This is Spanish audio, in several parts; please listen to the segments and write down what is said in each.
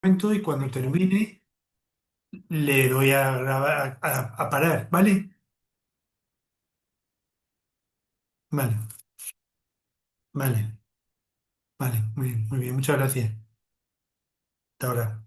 momento y cuando termine le doy a grabar, a parar, ¿vale? Vale, vale, vale, muy bien, muchas gracias. Hasta ahora.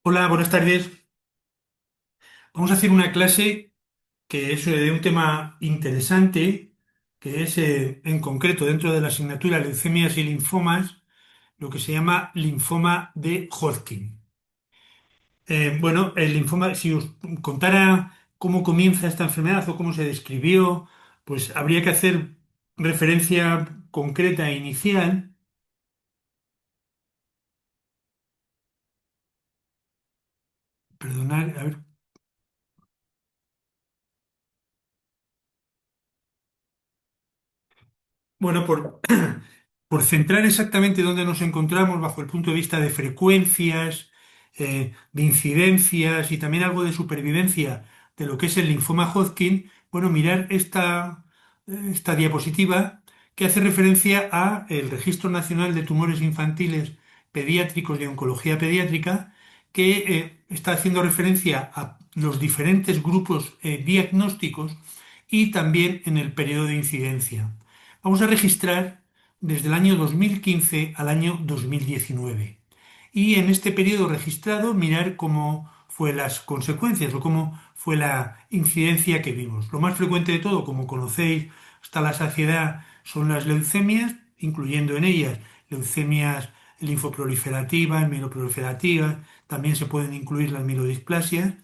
Hola, buenas tardes. Vamos a hacer una clase que es de un tema interesante, que es en concreto dentro de la asignatura leucemias y linfomas, lo que se llama linfoma de Hodgkin. Bueno, el linfoma, si os contara cómo comienza esta enfermedad o cómo se describió, pues habría que hacer referencia concreta e inicial. Perdonad, a ver. Bueno, por centrar exactamente dónde nos encontramos bajo el punto de vista de frecuencias, de incidencias y también algo de supervivencia de lo que es el linfoma Hodgkin, bueno, mirar esta diapositiva que hace referencia a el Registro Nacional de Tumores Infantiles Pediátricos de Oncología Pediátrica, que está haciendo referencia a los diferentes grupos diagnósticos y también en el periodo de incidencia. Vamos a registrar desde el año 2015 al año 2019. Y en este periodo registrado mirar cómo fue las consecuencias o cómo fue la incidencia que vimos. Lo más frecuente de todo, como conocéis hasta la saciedad, son las leucemias, incluyendo en ellas leucemias linfoproliferativas, mieloproliferativas, también se pueden incluir las mielodisplasias.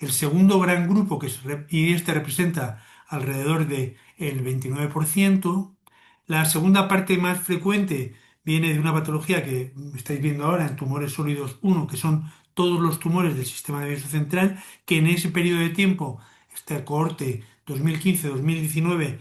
El segundo gran grupo, y este representa alrededor del 29%. La segunda parte más frecuente viene de una patología que estáis viendo ahora en tumores sólidos uno, que son todos los tumores del sistema nervioso central, que en ese periodo de tiempo, este cohorte 2015-2019,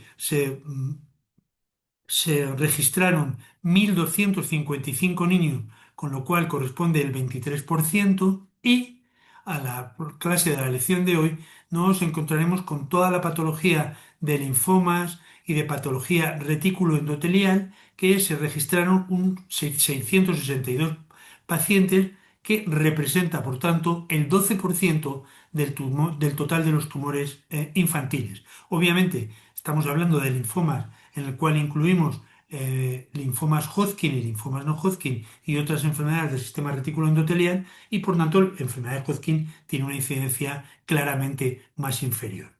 se registraron 1.255 niños, con lo cual corresponde el 23%, y a la clase de la lección de hoy nos encontraremos con toda la patología de linfomas y de patología retículo-endotelial, que se registraron 662 pacientes, que representa, por tanto, el 12% del total de los tumores infantiles. Obviamente, estamos hablando de linfomas en el cual incluimos linfomas Hodgkin y linfomas no Hodgkin y otras enfermedades del sistema retículo endotelial, y por tanto la enfermedad de Hodgkin tiene una incidencia claramente más inferior.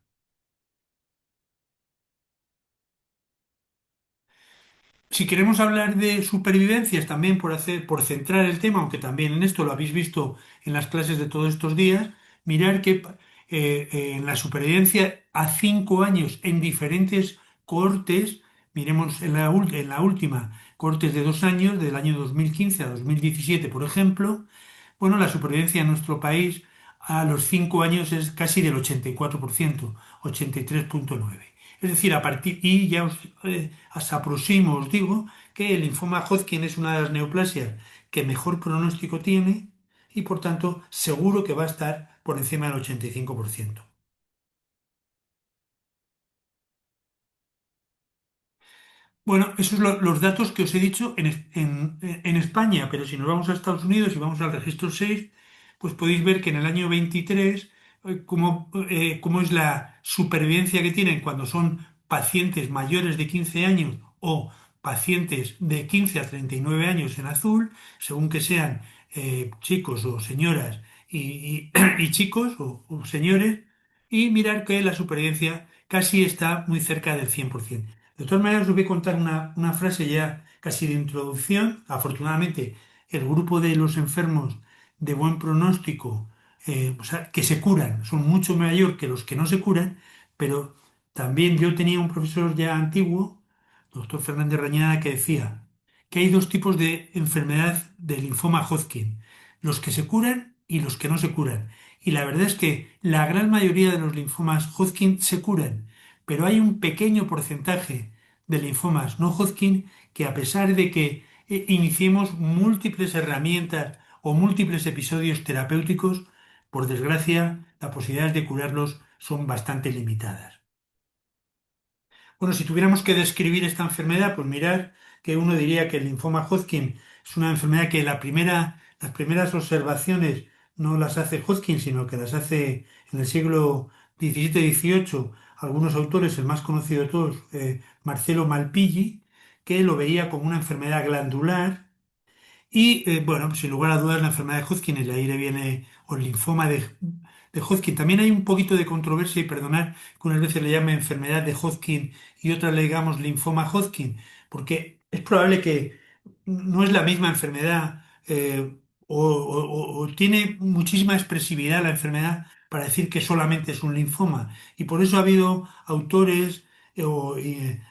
Si queremos hablar de supervivencias también por centrar el tema, aunque también en esto lo habéis visto en las clases de todos estos días, mirar que en la supervivencia a 5 años en diferentes cohortes, miremos en la última, cohortes de 2 años, del año 2015 a 2017, por ejemplo, bueno, la supervivencia en nuestro país a los 5 años es casi del 84%, 83,9. Es decir, y ya os aproximo, os digo que el linfoma Hodgkin es una de las neoplasias que mejor pronóstico tiene y por tanto seguro que va a estar por encima del 85%. Bueno, esos son los datos que os he dicho en España, pero si nos vamos a Estados Unidos y vamos al registro 6, pues podéis ver que en el año 23, cómo es la supervivencia que tienen cuando son pacientes mayores de 15 años o pacientes de 15 a 39 años en azul, según que sean chicos o señoras y chicos o señores. y mirar que la supervivencia casi está muy cerca del 100%. De todas maneras, os voy a contar una frase ya casi de introducción. Afortunadamente, el grupo de los enfermos de buen pronóstico, o sea, que se curan, son mucho mayor que los que no se curan, pero también yo tenía un profesor ya antiguo, doctor Fernández Rañada, que decía que hay dos tipos de enfermedad de linfoma Hodgkin, los que se curan y los que no se curan. Y la verdad es que la gran mayoría de los linfomas Hodgkin se curan, pero hay un pequeño porcentaje de linfomas no Hodgkin que, a pesar de que iniciemos múltiples herramientas o múltiples episodios terapéuticos, por desgracia, las posibilidades de curarlos son bastante limitadas. Bueno, si tuviéramos que describir esta enfermedad, pues mirar que uno diría que el linfoma Hodgkin es una enfermedad que las primeras observaciones no las hace Hodgkin, sino que las hace en el siglo XVII-XVIII algunos autores, el más conocido de todos, Marcelo Malpighi, que lo veía como una enfermedad glandular y bueno, sin lugar a dudas, la enfermedad de Hodgkin, y de ahí le viene, o el linfoma de Hodgkin. También hay un poquito de controversia, y perdonad que unas veces le llame enfermedad de Hodgkin y otras le digamos linfoma Hodgkin, porque es probable que no es la misma enfermedad, o tiene muchísima expresividad la enfermedad para decir que solamente es un linfoma. Y por eso ha habido autores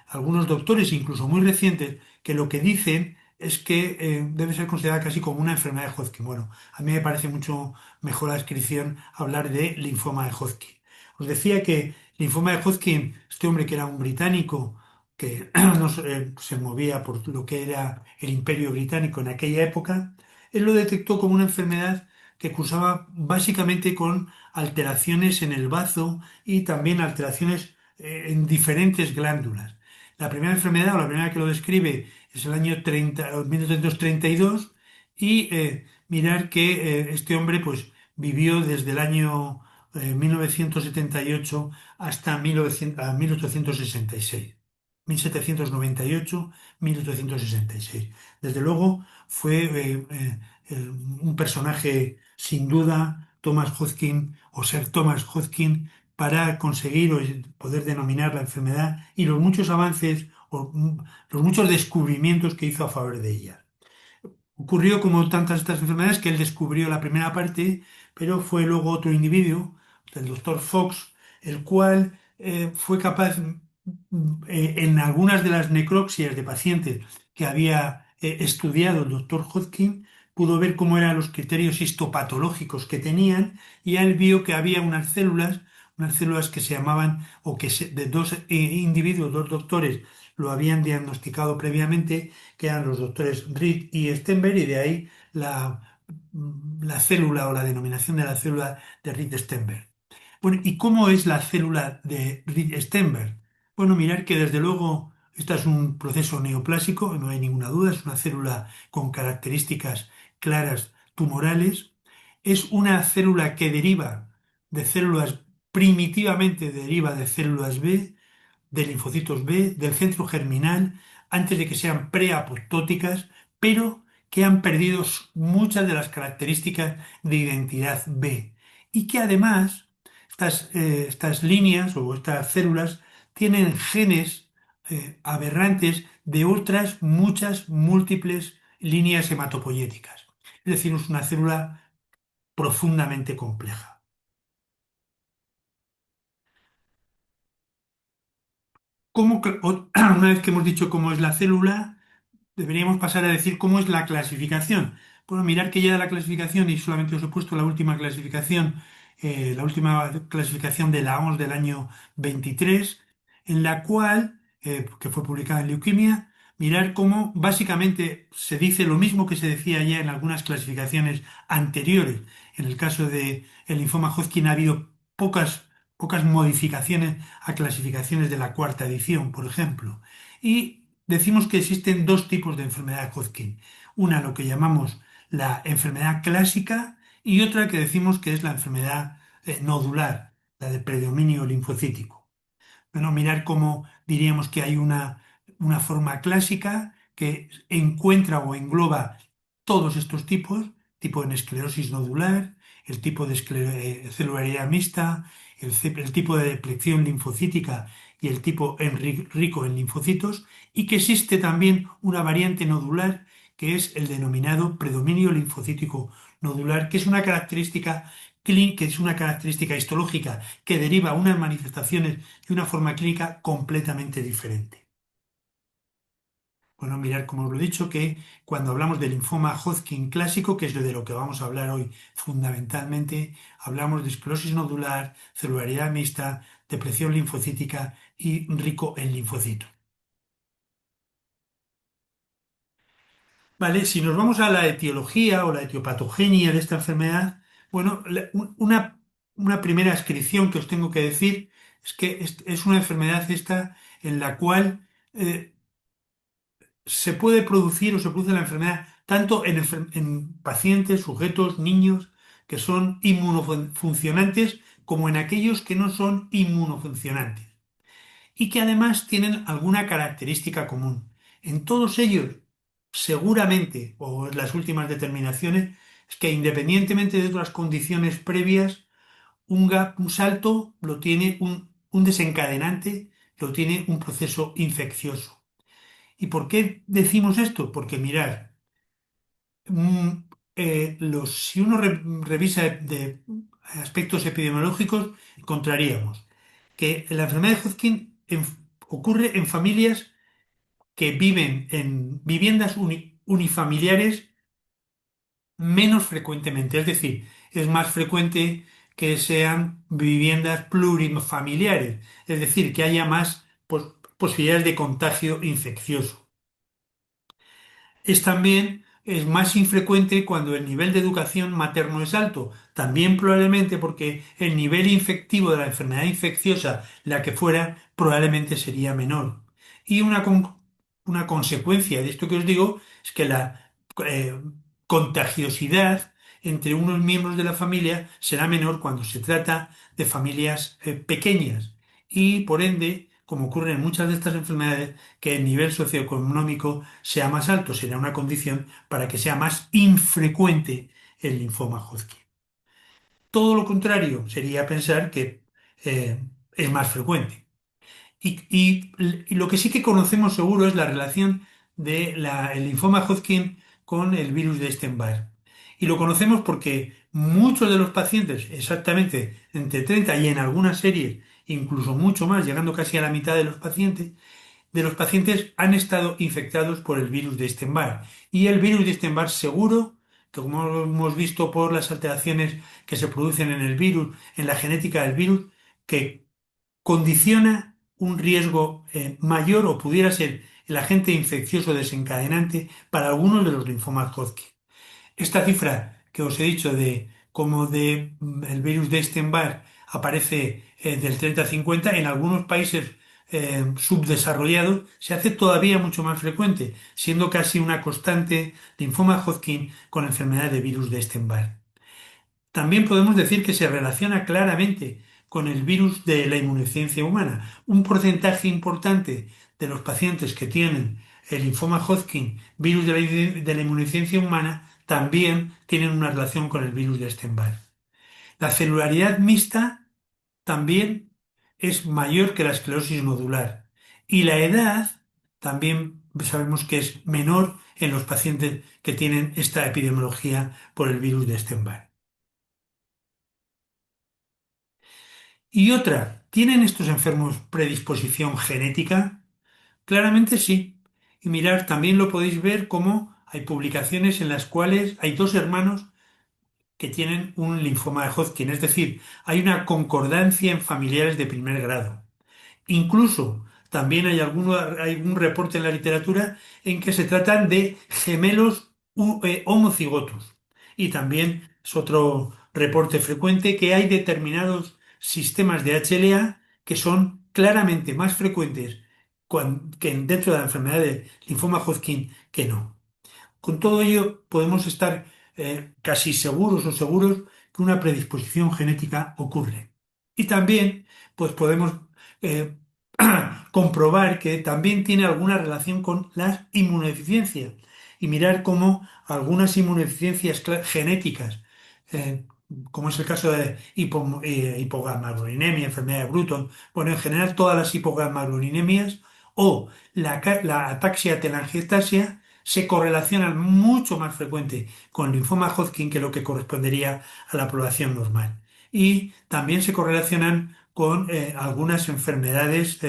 algunos doctores, incluso muy recientes, que lo que dicen es que debe ser considerada casi como una enfermedad de Hodgkin. Bueno, a mí me parece mucho mejor la descripción hablar de linfoma de Hodgkin. Os decía que linfoma de Hodgkin, este hombre que era un británico que no se movía por lo que era el Imperio Británico en aquella época, él lo detectó como una enfermedad que cursaba básicamente con alteraciones en el bazo y también alteraciones en diferentes glándulas. La primera enfermedad o la primera que lo describe es el año 1932 y mirar que este hombre pues vivió desde el año 1978 hasta 1900 a 1866. 1798-1866. Desde luego fue un personaje sin duda, Thomas Hodgkin o Sir Thomas Hodgkin, para conseguir o poder denominar la enfermedad y los muchos avances o los muchos descubrimientos que hizo a favor de ella. Ocurrió como tantas estas enfermedades que él descubrió la primera parte, pero fue luego otro individuo, el doctor Fox, el cual fue capaz, en algunas de las necropsias de pacientes que había estudiado el doctor Hodgkin, pudo ver cómo eran los criterios histopatológicos que tenían y él vio que había unas células que se llamaban, o que de dos individuos, dos doctores, lo habían diagnosticado previamente, que eran los doctores Reed y Stenberg, y de ahí la célula o la denominación de la célula de Reed-Stenberg. Bueno, ¿y cómo es la célula de Reed-Stenberg? Bueno, mirar que desde luego este es un proceso neoplásico, no hay ninguna duda, es una célula con características claras tumorales, es una célula que deriva de células, primitivamente deriva de células B, de linfocitos B, del centro germinal, antes de que sean preapoptóticas, pero que han perdido muchas de las características de identidad B. Y que además estas líneas o estas células tienen genes aberrantes de otras muchas múltiples líneas hematopoyéticas. Es decir, es una célula profundamente compleja. Una vez que hemos dicho cómo es la célula, deberíamos pasar a decir cómo es la clasificación. Bueno, mirar que ya la clasificación, y solamente os he puesto la última clasificación de la OMS del año 23, en la cual, que fue publicada en Leuquimia, mirar cómo básicamente se dice lo mismo que se decía ya en algunas clasificaciones anteriores. En el caso de el linfoma Hodgkin ha habido pocas modificaciones a clasificaciones de la cuarta edición, por ejemplo. Y decimos que existen dos tipos de enfermedad de Hodgkin. Una, lo que llamamos la enfermedad clásica, y otra que decimos que es la enfermedad nodular, la de predominio linfocítico. Bueno, mirar cómo diríamos que hay una forma clásica que encuentra o engloba todos estos tipos, tipo en esclerosis nodular, el tipo de celularidad mixta, el tipo de depleción linfocítica y el tipo rico en linfocitos, y que existe también una variante nodular que es el denominado predominio linfocítico nodular, que es una característica que es una característica histológica que deriva unas manifestaciones y una forma clínica completamente diferente. Bueno, mirar, como os lo he dicho, que cuando hablamos del linfoma Hodgkin clásico, que es de lo que vamos a hablar hoy fundamentalmente, hablamos de esclerosis nodular, celularidad mixta, depresión linfocítica y rico en linfocitos. Vale, si nos vamos a la etiología o la etiopatogenia de esta enfermedad, bueno, una primera descripción que os tengo que decir es que es una enfermedad esta en la cual se puede producir o se produce la enfermedad tanto en pacientes, sujetos, niños que son inmunofuncionantes como en aquellos que no son inmunofuncionantes y que además tienen alguna característica común. En todos ellos, seguramente, o en las últimas determinaciones, es que independientemente de otras condiciones previas, un salto lo tiene un desencadenante, lo tiene un proceso infeccioso. ¿Y por qué decimos esto? Porque mirad, mm, si uno revisa de aspectos epidemiológicos, encontraríamos que la enfermedad de Hodgkin ocurre en familias que viven en viviendas unifamiliares menos frecuentemente. Es decir, es más frecuente que sean viviendas plurifamiliares, es decir, que haya más posibilidades de contagio infeccioso. Es más infrecuente cuando el nivel de educación materno es alto, también probablemente porque el nivel infectivo de la enfermedad infecciosa, la que fuera, probablemente sería menor. Y una consecuencia de esto que os digo es que la eh, contagiosidad entre unos miembros de la familia será menor cuando se trata de familias pequeñas y por ende, como ocurre en muchas de estas enfermedades, que el nivel socioeconómico sea más alto, será una condición para que sea más infrecuente el linfoma Hodgkin. Todo lo contrario sería pensar que es más frecuente. Y lo que sí que conocemos seguro es la relación del linfoma Hodgkin con el virus de Epstein-Barr. Y lo conocemos porque muchos de los pacientes, exactamente entre 30 y en algunas series, incluso mucho más, llegando casi a la mitad de los pacientes han estado infectados por el virus de Epstein-Barr. Y el virus de Epstein-Barr seguro, que como hemos visto por las alteraciones que se producen en el virus, en la genética del virus, que condiciona un riesgo mayor o pudiera ser el agente infeccioso desencadenante para algunos de los linfomas Hodgkin. Esta cifra que os he dicho de cómo el virus de Epstein-Barr aparece del 30 a 50, en algunos países subdesarrollados se hace todavía mucho más frecuente, siendo casi una constante linfoma Hodgkin con enfermedad de virus de Epstein-Barr. También podemos decir que se relaciona claramente con el virus de la inmunodeficiencia humana. Un porcentaje importante de los pacientes que tienen el linfoma Hodgkin, virus de la inmunodeficiencia humana, también tienen una relación con el virus de Epstein-Barr. La celularidad mixta también es mayor que la esclerosis nodular. Y la edad también sabemos que es menor en los pacientes que tienen esta epidemiología por el virus de Epstein-Barr. Y otra, ¿tienen estos enfermos predisposición genética? Claramente sí. Y mirar, también lo podéis ver como hay publicaciones en las cuales hay dos hermanos que tienen un linfoma de Hodgkin, es decir, hay una concordancia en familiares de primer grado. Incluso también hay un reporte en la literatura en que se tratan de gemelos homocigotos. Y también es otro reporte frecuente que hay determinados sistemas de HLA que son claramente más frecuentes que dentro de la enfermedad de linfoma Hodgkin que no. Con todo ello, podemos estar casi seguros o seguros que una predisposición genética ocurre. Y también, pues podemos eh, comprobar que también tiene alguna relación con las inmunodeficiencias y mirar cómo algunas inmunodeficiencias genéticas como es el caso de hipogammaglobulinemia, enfermedad de Bruton, bueno, en general todas las hipogammaglobulinemias o la ataxia telangiectasia se correlacionan mucho más frecuente con linfoma Hodgkin que lo que correspondería a la población normal. Y también se correlacionan con algunas enfermedades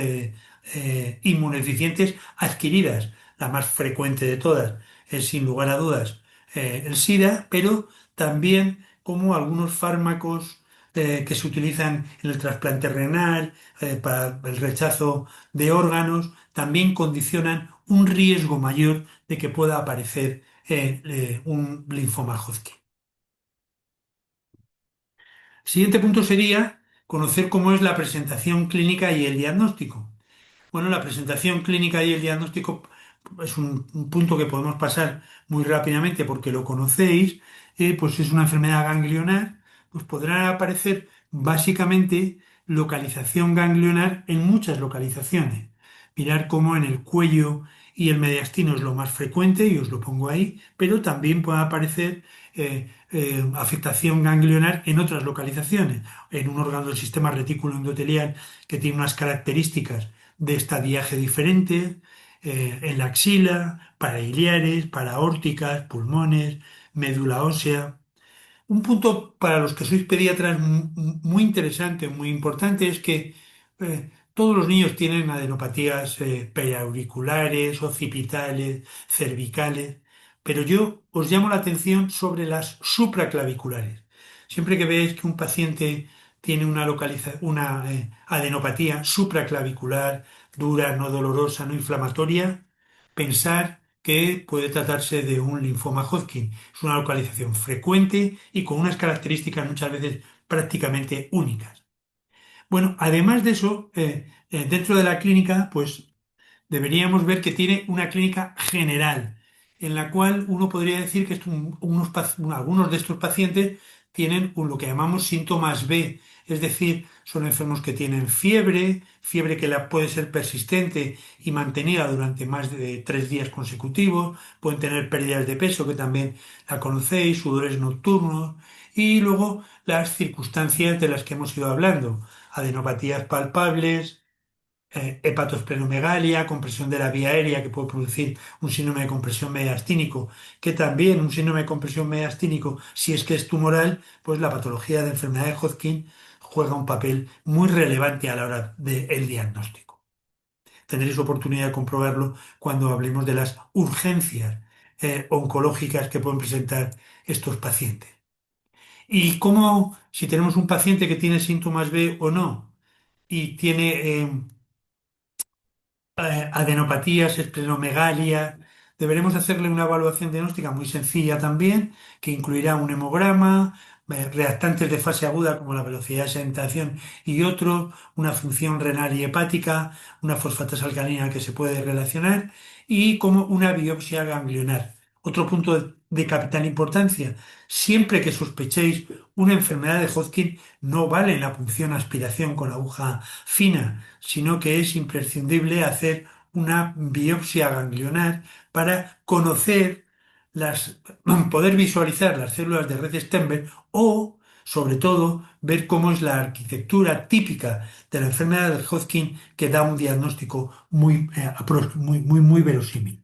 inmunodeficientes adquiridas. La más frecuente de todas es, sin lugar a dudas, el SIDA, pero también como algunos fármacos que se utilizan en el trasplante renal, para el rechazo de órganos, también condicionan un riesgo mayor de que pueda aparecer un linfoma Hodgkin. Siguiente punto sería conocer cómo es la presentación clínica y el diagnóstico. Bueno, la presentación clínica y el diagnóstico es un punto que podemos pasar muy rápidamente porque lo conocéis. Pues es una enfermedad ganglionar, pues podrá aparecer básicamente localización ganglionar en muchas localizaciones. Mirar cómo en el cuello y el mediastino es lo más frecuente, y os lo pongo ahí, pero también puede aparecer afectación ganglionar en otras localizaciones, en un órgano del sistema retículo endotelial que tiene unas características de estadiaje diferente, en la axila, para iliares, para aórticas, pulmones, médula ósea. Un punto para los que sois pediatras muy interesante, muy importante, es que todos los niños tienen adenopatías periauriculares, occipitales, cervicales, pero yo os llamo la atención sobre las supraclaviculares. Siempre que veáis que un paciente tiene una adenopatía supraclavicular, dura, no dolorosa, no inflamatoria, pensar que puede tratarse de un linfoma Hodgkin. Es una localización frecuente y con unas características muchas veces prácticamente únicas. Bueno, además de eso, dentro de la clínica, pues deberíamos ver que tiene una clínica general, en la cual uno podría decir que algunos de estos pacientes tienen lo que llamamos síntomas B, es decir, son enfermos que tienen fiebre, fiebre que puede ser persistente y mantenida durante más de 3 días consecutivos, pueden tener pérdidas de peso, que también la conocéis, sudores nocturnos, y luego las circunstancias de las que hemos ido hablando, adenopatías palpables, hepatosplenomegalia, compresión de la vía aérea que puede producir un síndrome de compresión mediastínico, que también un síndrome de compresión mediastínico, si es que es tumoral, pues la patología de enfermedad de Hodgkin juega un papel muy relevante a la hora del diagnóstico. Tendréis oportunidad de comprobarlo cuando hablemos de las urgencias oncológicas que pueden presentar estos pacientes. Y cómo, si tenemos un paciente que tiene síntomas B o no, y tiene adenopatías, esplenomegalia. Deberemos hacerle una evaluación diagnóstica muy sencilla también, que incluirá un hemograma, reactantes de fase aguda como la velocidad de sedentación y otros, una función renal y hepática, una fosfatasa alcalina que se puede relacionar y como una biopsia ganglionar. Otro punto de capital importancia: siempre que sospechéis una enfermedad de Hodgkin, no vale la punción aspiración con aguja fina, sino que es imprescindible hacer una biopsia ganglionar para conocer las, poder visualizar las células de red Stenberg o, sobre todo, ver cómo es la arquitectura típica de la enfermedad de Hodgkin, que da un diagnóstico muy verosímil.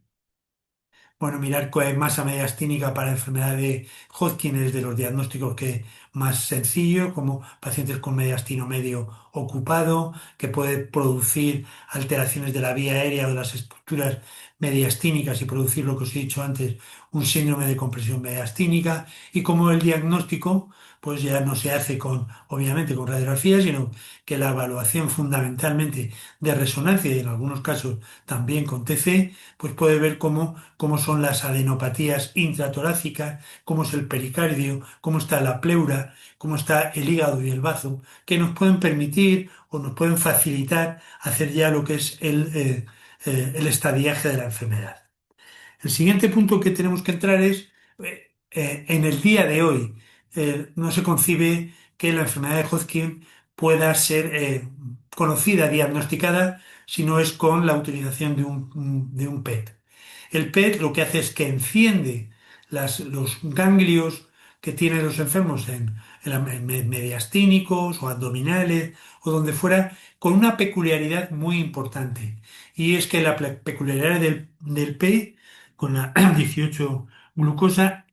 Bueno, mirar masa mediastínica para enfermedad de Hodgkin es de los diagnósticos que más sencillo, como pacientes con mediastino medio ocupado, que puede producir alteraciones de la vía aérea o de las estructuras mediastínicas y producir lo que os he dicho antes, un síndrome de compresión mediastínica, y como el diagnóstico, pues ya no se hace obviamente con radiografía, sino que la evaluación fundamentalmente de resonancia y en algunos casos también con TC, pues puede ver cómo son las adenopatías intratorácicas, cómo es el pericardio, cómo está la pleura, cómo está el hígado y el bazo, que nos pueden permitir o nos pueden facilitar hacer ya lo que es el estadiaje de la enfermedad. El siguiente punto que tenemos que entrar es, en el día de hoy, no se concibe que la enfermedad de Hodgkin pueda ser conocida, diagnosticada, si no es con la utilización de un PET. El PET lo que hace es que enciende los ganglios que tienen los enfermos mediastínicos o abdominales o donde fuera, con una peculiaridad muy importante. Y es que la peculiaridad del P con la 18 glucosa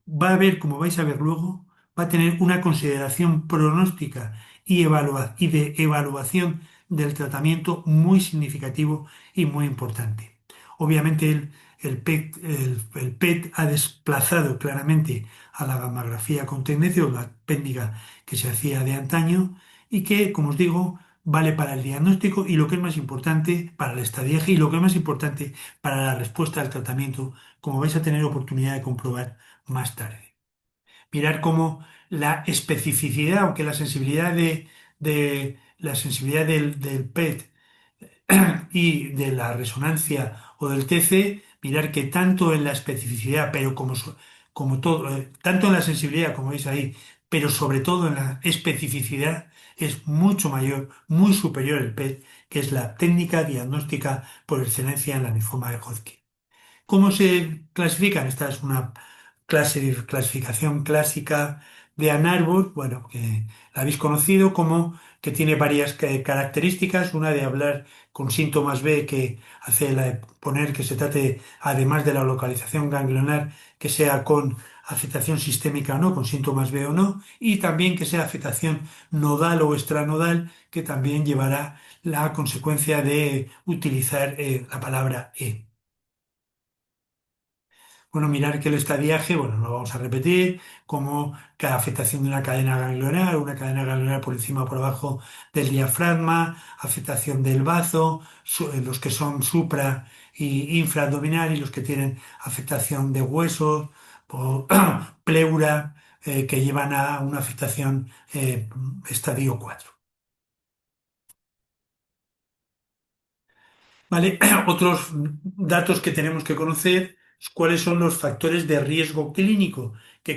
va a haber, como vais a ver luego, va a tener una consideración pronóstica y de evaluación del tratamiento muy significativo y muy importante. Obviamente el PET ha desplazado claramente a la gammagrafía con tendencia o la técnica que se hacía de antaño y que, como os digo, vale para el diagnóstico y lo que es más importante para el estadiaje y lo que es más importante para la respuesta al tratamiento, como vais a tener oportunidad de comprobar más tarde. Mirar cómo la especificidad, aunque la sensibilidad la sensibilidad del PET y de la resonancia o del TC, mirar que tanto en la especificidad, pero como todo, tanto en la sensibilidad, como veis ahí, pero sobre todo en la especificidad, es mucho mayor, muy superior el PET, que es la técnica diagnóstica por excelencia en la linfoma de Hodgkin. ¿Cómo se clasifican? Esta es una clasificación clásica de Ann Arbor, bueno, que la habéis conocido como que tiene varias características, una de hablar con síntomas B que hace poner que se trate, además de la localización ganglionar, que sea con afectación sistémica o no, con síntomas B o no, y también que sea afectación nodal o extranodal, que también llevará la consecuencia de utilizar la palabra E. Bueno, mirar que el estadiaje, bueno, no lo vamos a repetir, como cada afectación de una cadena ganglionar por encima o por abajo del diafragma, afectación del bazo, los que son supra y infraabdominal y los que tienen afectación de huesos, o pleura, que llevan a una afectación estadio 4. ¿Vale? Otros datos que tenemos que conocer, cuáles son los factores de riesgo clínico que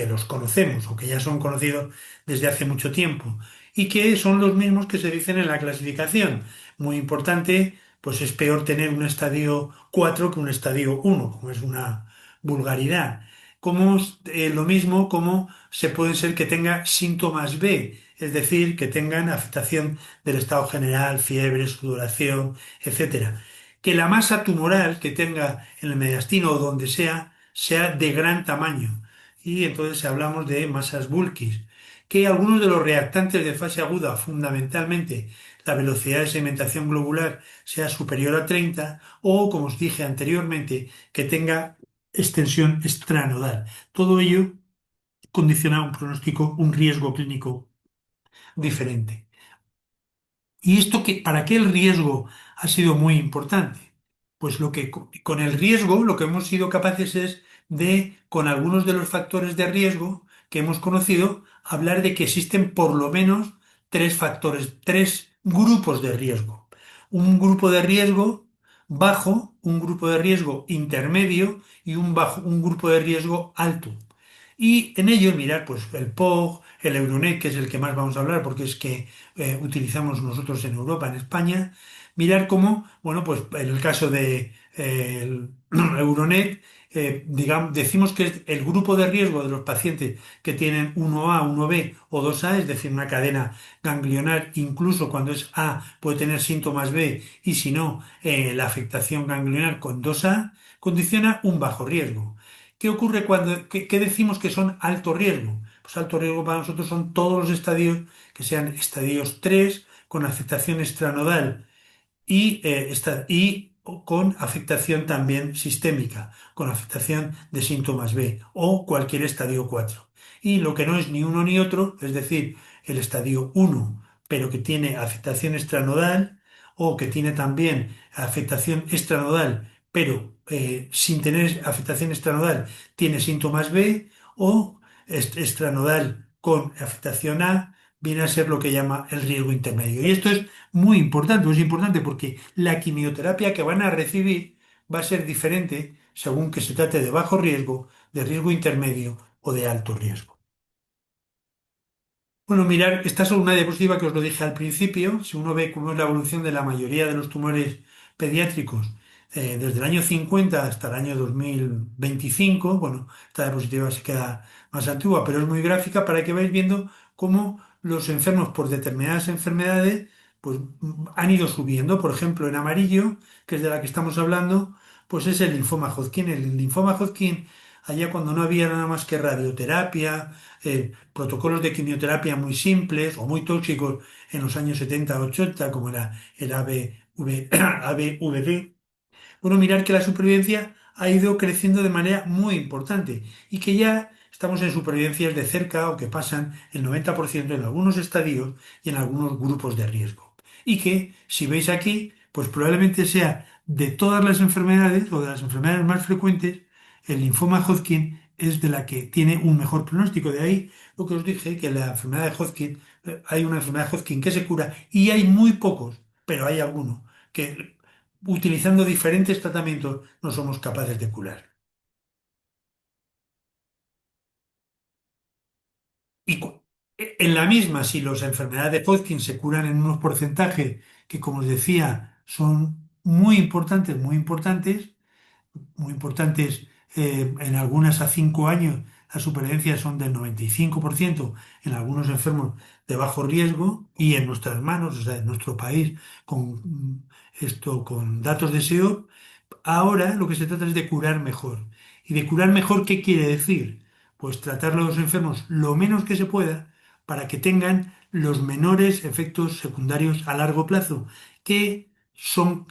los conocemos o que ya son conocidos desde hace mucho tiempo y que son los mismos que se dicen en la clasificación. Muy importante, pues es peor tener un estadio 4 que un estadio uno, como es una vulgaridad. Como lo mismo como se puede ser que tenga síntomas B, es decir, que tengan afectación del estado general, fiebre, sudoración, etcétera. Que la masa tumoral que tenga en el mediastino o donde sea de gran tamaño. Y entonces hablamos de masas bulkis. Que algunos de los reactantes de fase aguda, fundamentalmente la velocidad de segmentación globular, sea superior a 30, o, como os dije anteriormente, que tenga extensión extranodal. Todo ello condiciona un pronóstico, un riesgo clínico diferente. ¿Y esto para qué el riesgo ha sido muy importante? Pues con el riesgo lo que hemos sido capaces es de, con algunos de los factores de riesgo que hemos conocido, hablar de que existen por lo menos tres factores, tres grupos de riesgo. Un grupo de riesgo bajo, un grupo de riesgo intermedio y un grupo de riesgo alto. Y en ellos mirar pues el POG, el Euronet, que es el que más vamos a hablar porque es que utilizamos nosotros en Europa, en España, mirar cómo, bueno, pues en el caso de el Euronet, digamos, decimos que es el grupo de riesgo de los pacientes que tienen 1A, 1B o 2A, es decir, una cadena ganglionar, incluso cuando es A puede tener síntomas B y si no, la afectación ganglionar con 2A, condiciona un bajo riesgo. ¿Qué ocurre qué decimos que son alto riesgo? Pues alto riesgo para nosotros son todos los estadios que sean estadios 3 con afectación extranodal y con afectación también sistémica, con afectación de síntomas B o cualquier estadio 4. Y lo que no es ni uno ni otro, es decir, el estadio 1, pero que tiene afectación extranodal o que tiene también afectación extranodal, pero sin tener afectación extranodal tiene síntomas B o extranodal con afectación A, viene a ser lo que llama el riesgo intermedio. Y esto es importante porque la quimioterapia que van a recibir va a ser diferente según que se trate de bajo riesgo, de riesgo intermedio o de alto riesgo. Bueno, mirar, esta es una diapositiva que os lo dije al principio. Si uno ve cómo es la evolución de la mayoría de los tumores pediátricos, desde el año 50 hasta el año 2025. Bueno, esta diapositiva se queda más antigua, pero es muy gráfica para que veáis viendo cómo los enfermos por determinadas enfermedades pues, han ido subiendo. Por ejemplo, en amarillo, que es de la que estamos hablando, pues es el linfoma Hodgkin. El linfoma Hodgkin, allá cuando no había nada más que radioterapia, protocolos de quimioterapia muy simples o muy tóxicos en los años 70-80, como era el ABVD. Bueno, mirar que la supervivencia ha ido creciendo de manera muy importante y que ya estamos en supervivencias de cerca o que pasan el 90% en algunos estadios y en algunos grupos de riesgo. Y que, si veis aquí, pues probablemente sea de todas las enfermedades o de las enfermedades más frecuentes, el linfoma Hodgkin es de la que tiene un mejor pronóstico. De ahí lo que os dije, que la enfermedad de Hodgkin, hay una enfermedad de Hodgkin que se cura y hay muy pocos, pero hay algunos que utilizando diferentes tratamientos no somos capaces de curar. Y en la misma, si las enfermedades de Hodgkin se curan en unos porcentajes que, como os decía, son muy importantes, en algunas a 5 años, las supervivencias son del 95% en algunos enfermos de bajo riesgo y en nuestras manos, o sea, en nuestro país, con datos de SEO. Ahora lo que se trata es de curar mejor. ¿Y de curar mejor qué quiere decir? Pues tratar a los enfermos lo menos que se pueda para que tengan los menores efectos secundarios a largo plazo, que son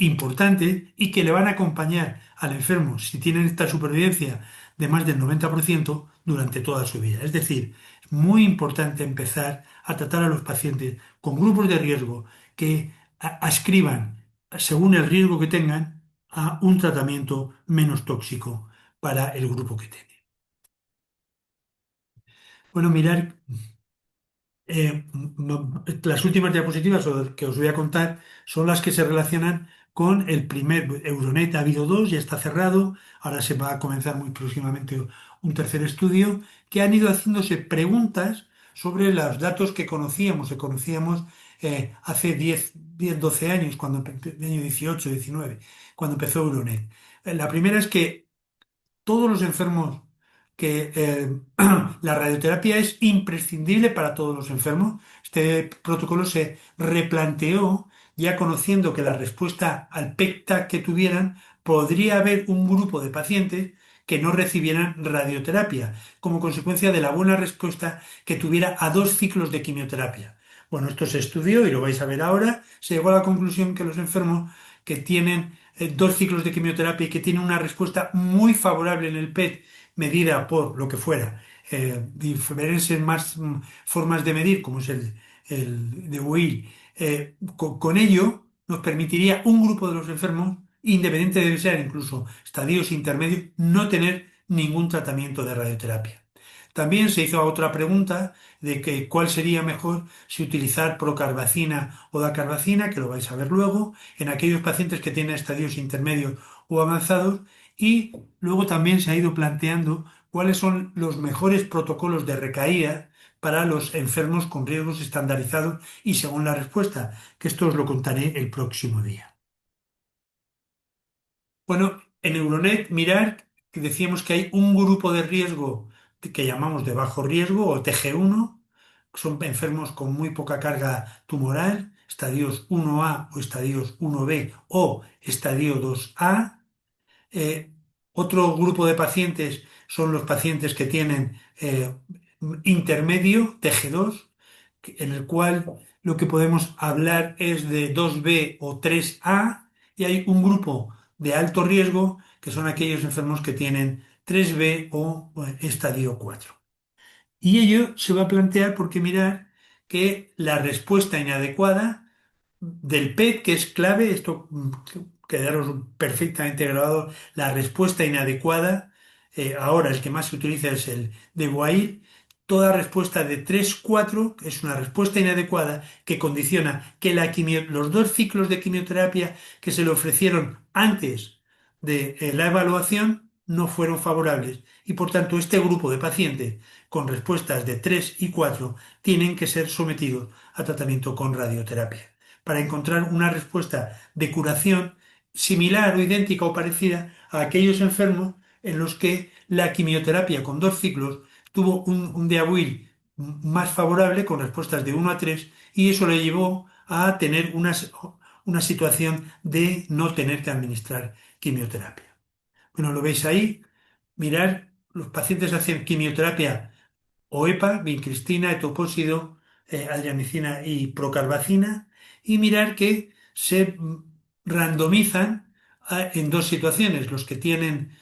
importantes y que le van a acompañar al enfermo, si tienen esta supervivencia de más del 90%, durante toda su vida. Es decir, es muy importante empezar a tratar a los pacientes con grupos de riesgo que ascriban, según el riesgo que tengan, a un tratamiento menos tóxico para el grupo que tiene. Bueno, mirar, las últimas diapositivas que os voy a contar son las que se relacionan con el primer Euronet. Ha habido dos, ya está cerrado. Ahora se va a comenzar muy próximamente un tercer estudio, que han ido haciéndose preguntas sobre los datos que conocíamos hace 12 años, el año 18, 19, cuando empezó Euronet. La primera es que todos los enfermos que la radioterapia es imprescindible para todos los enfermos. Este protocolo se replanteó ya conociendo que la respuesta al PEC-TAC que tuvieran podría haber un grupo de pacientes que no recibieran radioterapia como consecuencia de la buena respuesta que tuviera a 2 ciclos de quimioterapia. Bueno, esto se estudió y lo vais a ver ahora. Se llegó a la conclusión que los enfermos que tienen 2 ciclos de quimioterapia y que tienen una respuesta muy favorable en el PET, medida por lo que fuera, diferentes más formas de medir, como es el de Weil, con ello nos permitiría un grupo de los enfermos, independiente de ser incluso estadios intermedios, no tener ningún tratamiento de radioterapia. También se hizo otra pregunta de que cuál sería mejor si utilizar procarbacina o dacarbacina, que lo vais a ver luego, en aquellos pacientes que tienen estadios intermedios o avanzados, y luego también se ha ido planteando cuáles son los mejores protocolos de recaída para los enfermos con riesgos estandarizados y según la respuesta, que esto os lo contaré el próximo día. Bueno, en Euronet, mirar que decíamos que hay un grupo de riesgo que llamamos de bajo riesgo o TG1, que son enfermos con muy poca carga tumoral, estadios 1A o estadios 1B o estadio 2A. Eh, Otro grupo de pacientes son los pacientes que tienen intermedio, TG2, en el cual lo que podemos hablar es de 2B o 3A, y hay un grupo de alto riesgo, que son aquellos enfermos que tienen 3B o estadio 4. Y ello se va a plantear porque mirar que la respuesta inadecuada del PET, que es clave, esto quedaros perfectamente grabado, la respuesta inadecuada, ahora el que más se utiliza es el de Boyle. Toda respuesta de 3-4 es una respuesta inadecuada que condiciona que los 2 ciclos de quimioterapia que se le ofrecieron antes de la evaluación no fueron favorables y por tanto este grupo de pacientes con respuestas de 3 y 4 tienen que ser sometidos a tratamiento con radioterapia para encontrar una respuesta de curación similar o idéntica o parecida a aquellos enfermos en los que la quimioterapia con 2 ciclos tuvo un DAWIL más favorable con respuestas de 1 a 3 y eso le llevó a tener una situación de no tener que administrar quimioterapia. Bueno, lo veis ahí. Mirar, los pacientes hacen quimioterapia o EPA, vincristina, etoposído, adriamicina y procarbacina, y mirar que se randomizan en 2 situaciones, los que tienen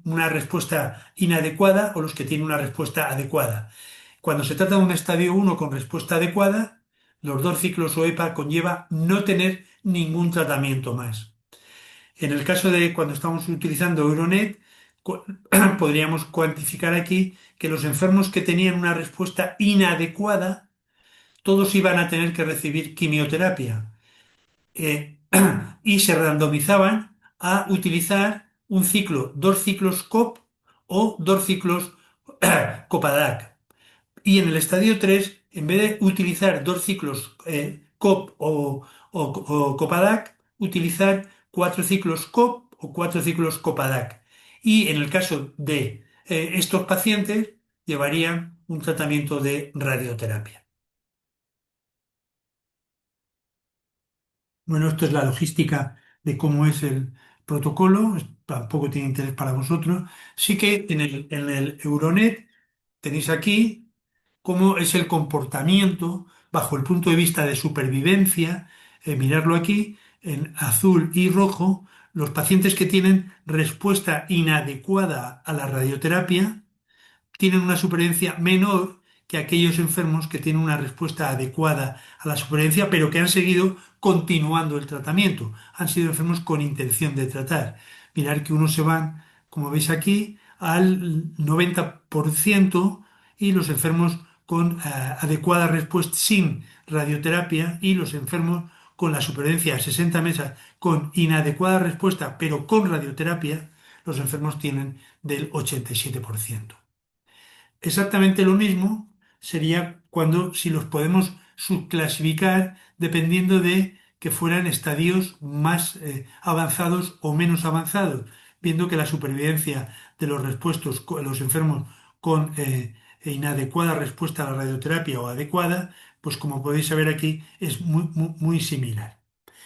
una respuesta inadecuada o los que tienen una respuesta adecuada. Cuando se trata de un estadio 1 con respuesta adecuada, los 2 ciclos o EPA conlleva no tener ningún tratamiento más. En el caso de cuando estamos utilizando Euronet, cu- podríamos cuantificar aquí que los enfermos que tenían una respuesta inadecuada, todos iban a tener que recibir quimioterapia eh, y se randomizaban a utilizar 2 ciclos COP o 2 ciclos COPADAC. Y en el estadio 3, en vez de utilizar 2 ciclos COP o Copadac, utilizar 4 ciclos COP o 4 ciclos Copadac. Y en el caso de estos pacientes, llevarían un tratamiento de radioterapia. Bueno, esto es la logística de cómo es el protocolo. Tampoco tiene interés para vosotros. Sí que en el Euronet tenéis aquí cómo es el comportamiento bajo el punto de vista de supervivencia, mirarlo aquí en azul y rojo, los pacientes que tienen respuesta inadecuada a la radioterapia tienen una supervivencia menor que aquellos enfermos que tienen una respuesta adecuada a la supervivencia, pero que han seguido continuando el tratamiento. Han sido enfermos con intención de tratar. Mirar que unos se van, como veis aquí, al 90% y los enfermos con adecuada respuesta sin radioterapia y los enfermos con la supervivencia a 60 meses con inadecuada respuesta, pero con radioterapia, los enfermos tienen del 87%. Exactamente lo mismo sería cuando si los podemos subclasificar dependiendo de que fueran estadios más avanzados o menos avanzados, viendo que la supervivencia de los los enfermos con inadecuada respuesta a la radioterapia o adecuada, pues como podéis saber aquí es muy similar.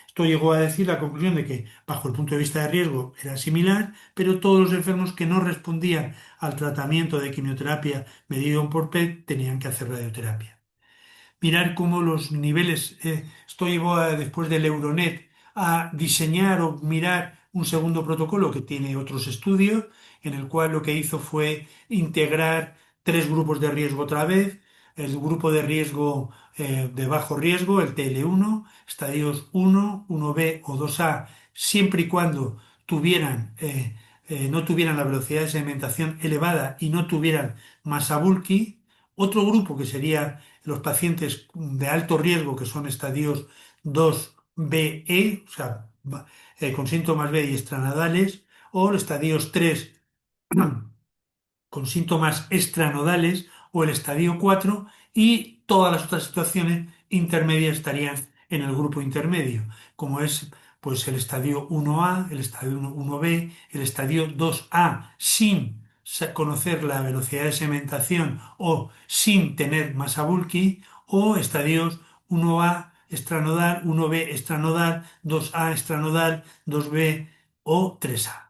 Esto llegó a decir la conclusión de que, bajo el punto de vista de riesgo, era similar, pero todos los enfermos que no respondían al tratamiento de quimioterapia medido por PET tenían que hacer radioterapia. Mirar cómo los niveles, esto llevó después del Euronet a diseñar o mirar un segundo protocolo que tiene otros estudios, en el cual lo que hizo fue integrar 3 grupos de riesgo otra vez, el grupo de riesgo de bajo riesgo, el TL1, estadios 1, 1B o 2A, siempre y cuando no tuvieran la velocidad de sedimentación elevada y no tuvieran masa bulky. Otro grupo que sería los pacientes de alto riesgo, que son estadios 2BE, o sea, con síntomas B y extranodales, o los estadios 3 con síntomas extranodales o el estadio 4 y todas las otras situaciones intermedias estarían en el grupo intermedio, como es pues el estadio 1A, el estadio 1B, el estadio 2A, sin conocer la velocidad de segmentación o sin tener masa bulky, o estadios 1A extranodal, 1B extranodal, 2A extranodal, 2B o 3A.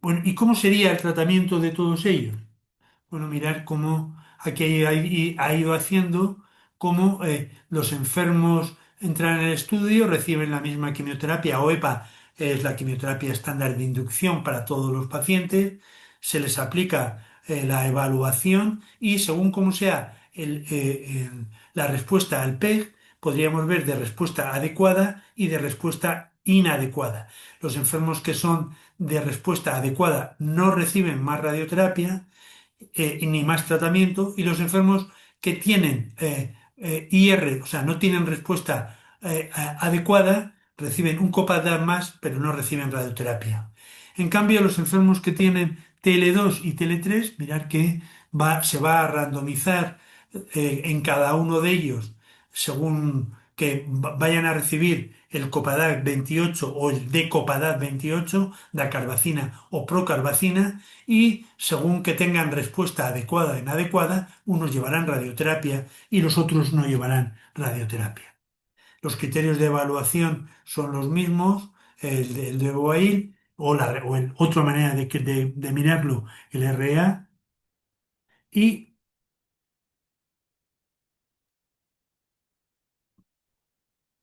Bueno, ¿y cómo sería el tratamiento de todos ellos? Bueno, mirar cómo aquí ha ido haciendo, cómo los enfermos entran en el estudio, reciben la misma quimioterapia o EPA, es la quimioterapia estándar de inducción para todos los pacientes, se les aplica la evaluación y según cómo sea la respuesta al PEG, podríamos ver de respuesta adecuada y de respuesta inadecuada. Los enfermos que son de respuesta adecuada no reciben más radioterapia ni más tratamiento, y los enfermos que tienen IR, o sea, no tienen respuesta adecuada, reciben un Copadat más, pero no reciben radioterapia. En cambio, los enfermos que tienen TL2 y TL3, mirar que se va a randomizar en cada uno de ellos según vayan a recibir el Copadag 28 o el Decopadag 28, dacarbacina o procarbacina, y según que tengan respuesta adecuada o inadecuada, unos llevarán radioterapia y los otros no llevarán radioterapia. Los criterios de evaluación son los mismos, el de Boyle o el, otra manera de mirarlo, el RA, y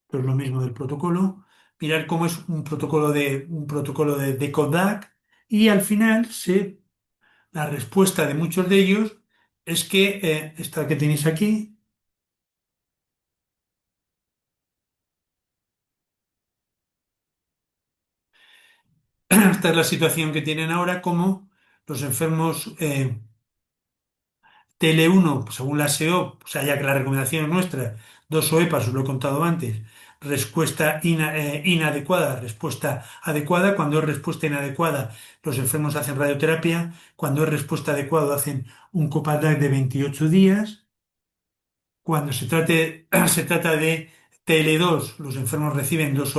pues lo mismo del protocolo, mirar cómo es un protocolo de Kodak, y al final la respuesta de muchos de ellos es que esta que tenéis aquí, esta es la situación que tienen ahora, como los enfermos TL1, pues, según la SEO, o sea, ya que la recomendación es nuestra, dos OEPAs, os lo he contado antes, respuesta inadecuada, respuesta adecuada. Cuando es respuesta inadecuada, los enfermos hacen radioterapia. Cuando es respuesta adecuada, hacen un Copadag de 28 días. Cuando se trata de TL2, los enfermos reciben dos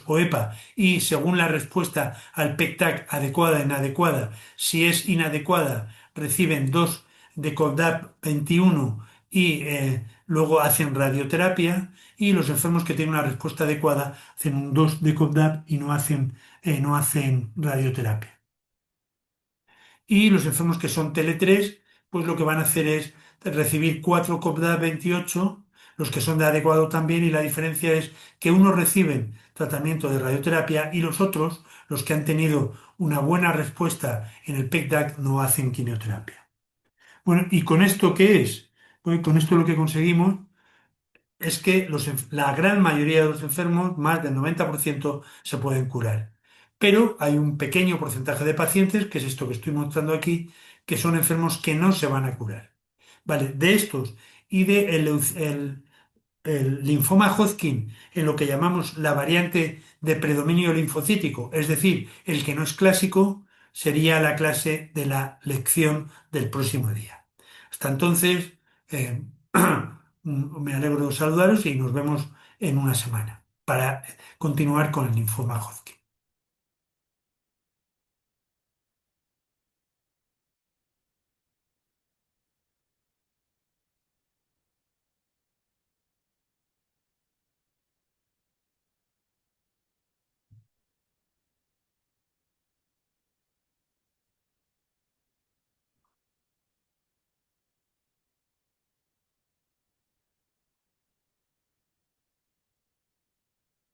OEPA, y según la respuesta al PEC-TAC adecuada e inadecuada, si es inadecuada, reciben dos de COVDAP 21 y luego hacen radioterapia, y los enfermos que tienen una respuesta adecuada hacen un 2 de COVDAP y no hacen radioterapia. Y los enfermos que son Tele3, pues lo que van a hacer es recibir 4 COPDA 28, los que son de adecuado también, y la diferencia es que unos reciben tratamiento de radioterapia y los otros, los que han tenido una buena respuesta en el PECDAC, no hacen quimioterapia. Bueno, ¿y con esto qué es? Pues con esto lo que conseguimos es que la gran mayoría de los enfermos, más del 90%, se pueden curar. Pero hay un pequeño porcentaje de pacientes, que es esto que estoy mostrando aquí, que son enfermos que no se van a curar. Vale, de estos y de el linfoma Hodgkin, en lo que llamamos la variante de predominio linfocítico, es decir, el que no es clásico, sería la clase de la lección del próximo día. Hasta entonces, eh, me alegro de saludaros y nos vemos en una semana para continuar con el linfoma Hodgkin.